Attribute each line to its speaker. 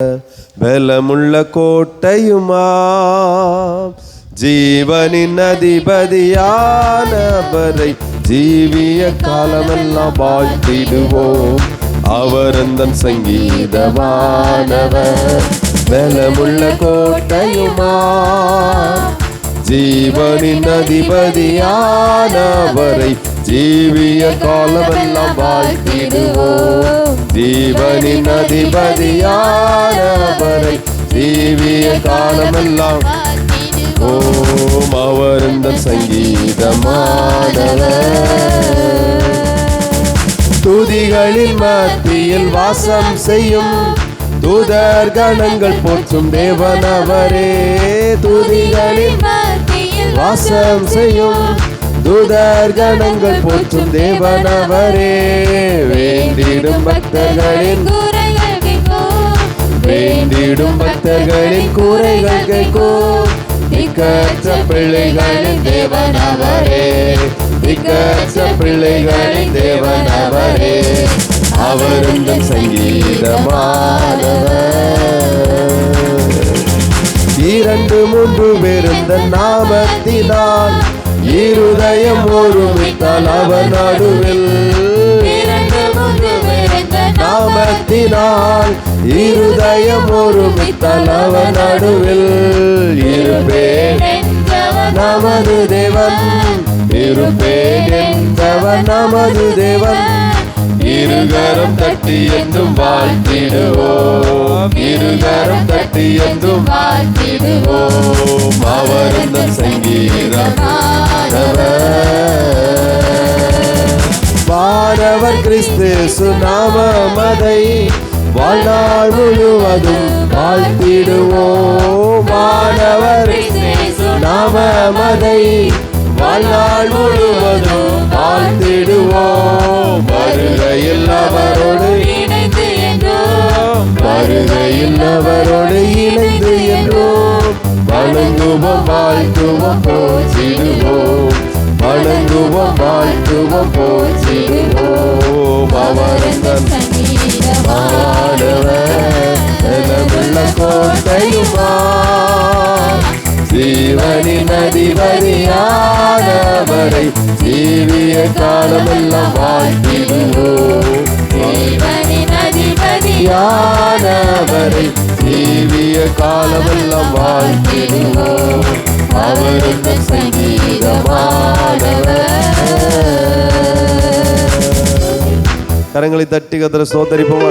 Speaker 1: பலமுள்ள கோட்டையுமா, ஜீவனின் அதிபதியானவரை ஜீவிய காலமெல்லாம் வாழ்த்திடுவோம். அவர் அந்த சங்கீதமானவர். பலமுள்ள கோட்டையுமா, ஜீவனின் அதிபதியானவரை ஜீவிய காலமெல்லாம் வாழ்த்திடுவோம். ஜீவனின் அதிபதியானவரை ஜீவிய காலமெல்லாம் ஓம். அவர் இந்த சங்கீதமானவர். துதிகளின் மத்தியில் வாசம் செய்யும் தூதர் கணங்கள் போற்றும் தேவனவரே. துதிகளின் மத்தியில் வாசம் செய்யும் தூதர் கணங்கள் போற்றும் தேவனவரே. வேண்டிடும் பக்தர்களின் வேண்டிடும் பக்தர்களின் கூரைகள் கேட்கும். திக்கற்ற பிள்ளைகளின் தேவனவரே, திக்கற்ற பிள்ளைகளின் தேவனவரே. அவர் இந்த சங்கீதமானவர். 2-3 பேருந்த நாமத்தினால் இருதயம் ஒருமித்தால் அவர் நடுவில். நாமத்தினால் இருதயம் ஒருமித்தால் அவர் நடுவில். இருப்பேன் நமது தேவன், இருப்பேன் என்றவர் நமது தேவன். இருகரம் தட்டி என்றும் வாழ்த்திடுவோம், இருகரம் தட்டி என்றும் வாழ்த்திடுவோம். அவர் அந்த சங்கீதமானவர். வானவர் கிறிஸ்து சுநாமமதை வாழ்நாள் முழுவதும் வாழ்த்திடுவோம். வானவர் நாமமதை வாழ்நாள் முழுவதும் வாழ்த்திடுவோம். வருகையில் அவரோடு இணைந்து என்றோம், வருகையில் அவரோடு இணைந்து என்றோம். வணங்குவோம் வாழ்த்துவோம் போற்றிடுவோம், வணங்குவோம் வாழ்த்துவோம் போற்றிடுவோம். அவர் பலமுள்ள கோட்டையுமா, ஜீவனின் அதிபதியானவரை ஜீவிய காலமெல்லாம் வாழ்த்திடுவோம். ஜீவனின் அதிபதியானவரை ஜீவிய காலமெல்லாம் வாழ்த்திடுவோம். அவர் இந்த சங்கீதமானவர். கரங்களை தட்டி கர்த்தரை ஸ்தோத்திரிப்போமா.